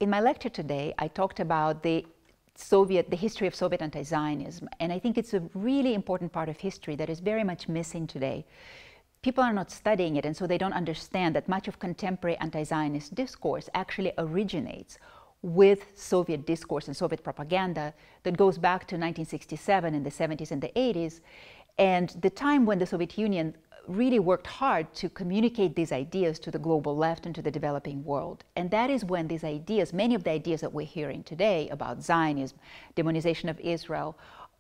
In my lecture today, I talked about the history of Soviet anti-Zionism, and I think it's a really important part of history that is very much missing today. People are not studying it, and so they don't understand that much of contemporary anti-Zionist discourse actually originates with Soviet discourse and Soviet propaganda that goes back to 1967 in the 70s and the 80s, and the time when the Soviet Union really worked hard to communicate these ideas to the global left and to the developing world. And that is when these ideas, many of the ideas that we're hearing today about Zionism, demonization of Israel,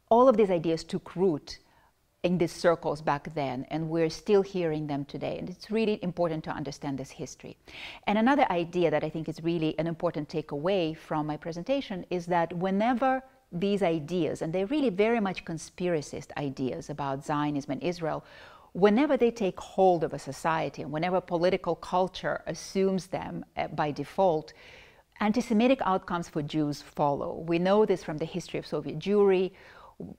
all of these ideas took root in these circles back then, and we're still hearing them today. And it's really important to understand this history. And another idea that I think is really an important takeaway from my presentation is that whenever these ideas, and they're really very much conspiracist ideas about Zionism and Israel, whenever they take hold of a society and whenever political culture assumes them by default, anti-Semitic outcomes for Jews follow. We know this from the history of Soviet Jewry,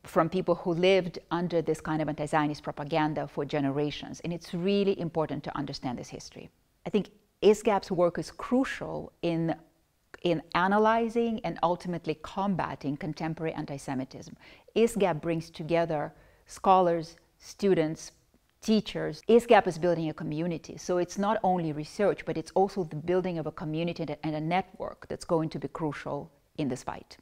from people who lived under this kind of anti-Zionist propaganda for generations. And it's really important to understand this history. I think ISGAP's work is crucial in analyzing and ultimately combating contemporary anti-Semitism. ISGAP brings together scholars, students, teachers. ISGAP is building a community. So it's not only research, but it's also the building of a community and a network that's going to be crucial in this fight.